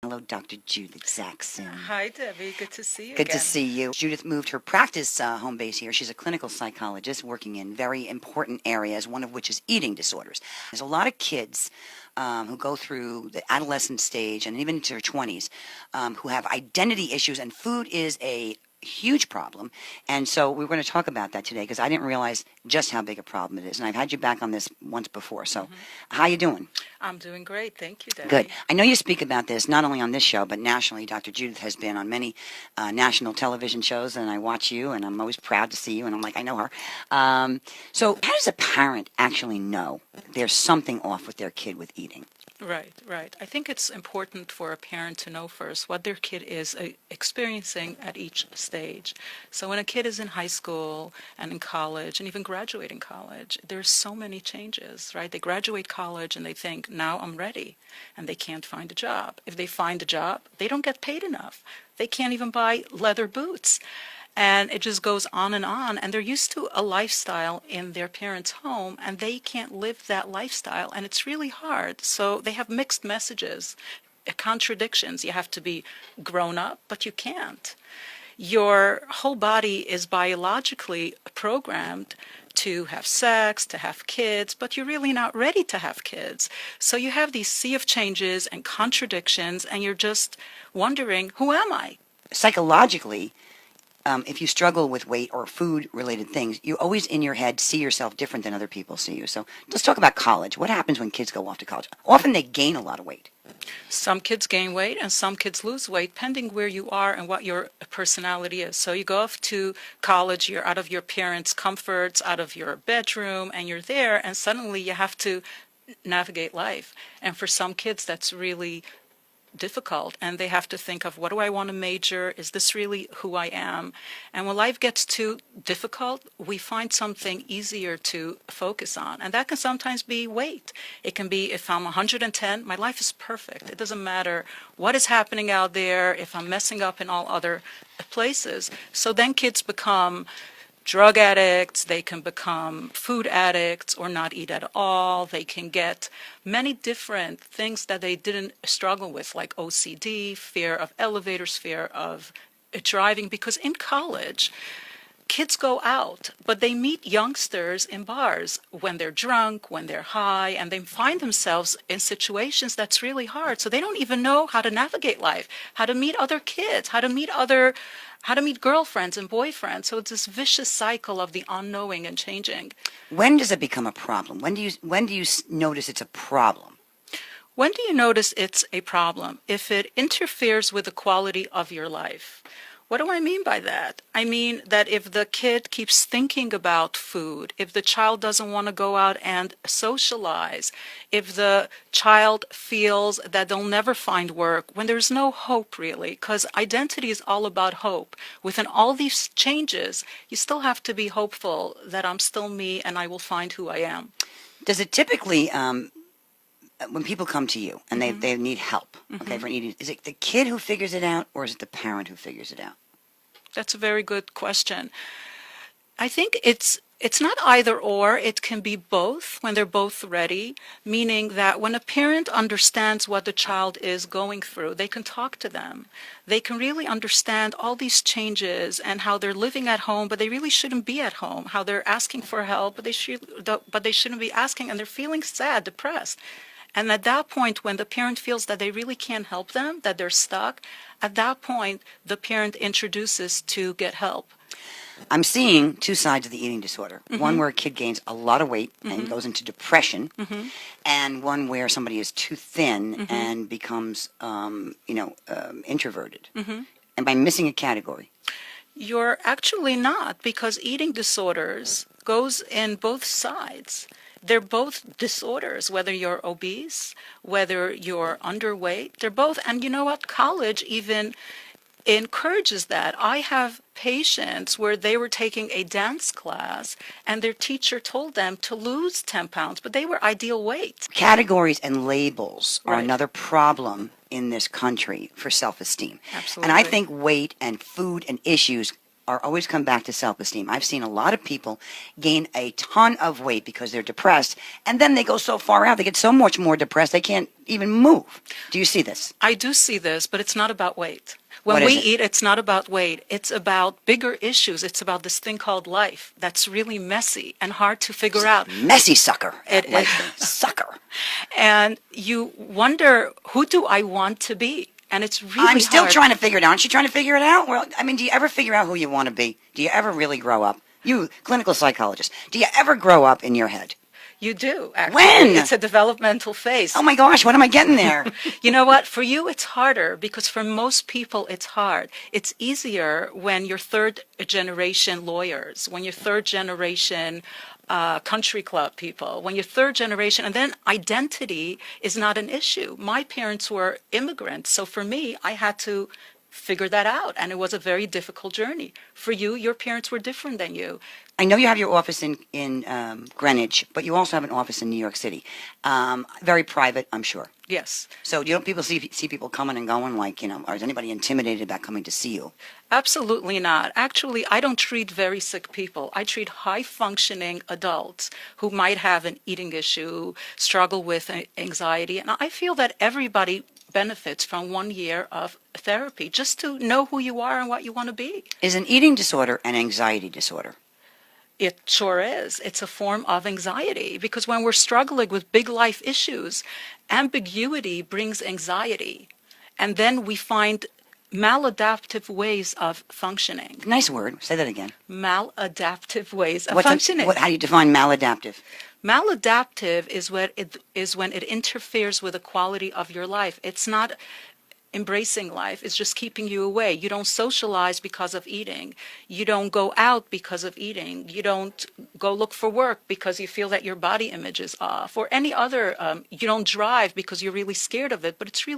Hello, Dr. Judith Zackson. Hi, Debbie. Good to see you Good to again. see you. Judith moved her practice home base here. She's a clinical psychologist working in very important areas, one of which is eating disorders. There's a lot of kids who go through the adolescent stage and even into their 20s who have identity issues, and food is a huge problem. And so we're going to talk about that today because I didn't realize just how big a problem it is. And I've had you back on this once before. So how you doing? I'm doing great. Thank you, Debbie. Good. I know you speak about this not only on this show, but nationally. Dr. Judith has been on many national television shows, and I watch you, and I'm always proud to see you, and I'm like, I know her. So how does a parent actually know there's something off with their kid with eating? Right. I think it's important for a parent to know first what their kid is experiencing at each stage. So when a kid is in high school and in college and even graduating college, there's so many changes, right? They graduate college and they think, now I'm ready, and they can't find a job. If they find a job, they don't get paid enough. They can't even buy leather boots. And it just goes on, and they're used to a lifestyle in their parents' home, and they can't live that lifestyle, and it's really hard. So they have mixed messages, contradictions. You have to be grown up, but you can't. Your whole body is biologically programmed to have sex, to have kids, but you're really not ready to have kids. So you have these sea of changes and contradictions, and you're just wondering, who am I? Psychologically, if you struggle with weight or food-related things, you always in your head see yourself different than other people see you. So let's talk about college. What happens when kids go off to college? Often they gain a lot of weight. Some kids gain weight and some kids lose weight, depending where you are and what your personality is. So you go off to college, you're out of your parents' comforts, out of your bedroom, and you're there, and suddenly you have to navigate life. And for some kids, that's really difficult, and they have to think of, what do I want to major? Is this really who I am? And when life gets too difficult, we find something easier to focus on, and that can sometimes be weight. It can be, if I'm 110, my life is perfect. It doesn't matter what is happening out there, if I'm messing up in all other places. So then kids become drug addicts, they can become food addicts or not eat at all. They can get many different things that they didn't struggle with, like OCD, fear of elevators, fear of driving, because in college, kids go out, but they meet youngsters in bars when they're drunk, when they're high, and they find themselves in situations that's really hard. So they don't even know how to navigate life, how to meet other kids, how to meet girlfriends and boyfriends. So it's this vicious cycle of the unknowing and changing. When does it become a problem? When do you notice it's a problem? When do you notice it's a problem? If it interferes with the quality of your life. What do I mean by that? I mean that if the kid keeps thinking about food, if the child doesn't want to go out and socialize, if the child feels that they'll never find work, when there's no hope really, because identity is all about hope. Within all these changes, you still have to be hopeful that I'm still me and I will find who I am. Does it typically, when people come to you and they need help, okay, for eating, is it the kid who figures it out, or is it the parent who figures it out? That's a very good question. I think it's not either or. It can be both when they're both ready, meaning that when a parent understands what the child is going through, they can talk to them. They can really understand all these changes and how they're living at home, but they really shouldn't be at home, how they're asking for help, but they shouldn't be asking, and they're feeling sad, depressed. And at that point, when the parent feels that they really can't help them, that they're stuck, at that point, the parent introduces to get help. I'm seeing two sides of the eating disorder. One where a kid gains a lot of weight and goes into depression, and one where somebody is too thin and becomes, introverted. Am I missing a category? You're actually not, because eating disorders goes in both sides. They're both disorders, whether you're obese, whether you're underweight. They're both, and you know what? College even encourages that. I have patients where they were taking a dance class and their teacher told them to lose 10 pounds, but they were ideal weight. Categories and labels are Right. another problem in this country for self-esteem. Absolutely. And I think weight and food and issues are always come back to self-esteem. I've seen a lot of people gain a ton of weight because they're depressed, and then they go so far out, they get so much more depressed, they can't even move. Do you see this? I do see this, but it's not about weight. What When is we it? eat, it's not about weight. It's about bigger issues. It's about this thing called life that's really messy and hard to figure out. Messy sucker. It Like is. sucker. And you wonder, who do I want to be? And it's really I'm still hard. trying to figure it out. Aren't you trying to figure it out? Well, I mean, do you ever figure out who you want to be? Do you ever really grow up? You, clinical psychologist, do you ever grow up in your head? You do, actually. When? It's a developmental phase. Oh my gosh, what am I getting there? You know what? For you, it's harder because for most people, it's hard. It's easier when you're third generation lawyers, when you're third generation country club people, when you're third generation, and then identity is not an issue. My parents were immigrants, so for me, I had to figure that out, and it was a very difficult journey. For you, your parents were different than you. I know you have your office in Greenwich, but you also have an office in New York City. Very private, I'm sure. Yes. So you don't people see people coming and going, like, you know, or is anybody intimidated about coming to see you? Absolutely not. Actually, I don't treat very sick people. I treat high-functioning adults who might have an eating issue, struggle with anxiety, and I feel that everybody benefits from 1 year of therapy just to know who you are and what you want to be. Is an eating disorder an anxiety disorder? It sure is. It's a form of anxiety because when we're struggling with big life issues, ambiguity brings anxiety. And then we find maladaptive ways of functioning. Nice word. Say that again. Maladaptive ways of functioning. How do you define maladaptive? Maladaptive is when it interferes with the quality of your life. It's not embracing life. It's just keeping you away. You don't socialize because of eating. You don't go out because of eating. You don't go look for work because you feel that your body image is off, or any other. You don't drive because you're really scared of it, but it's really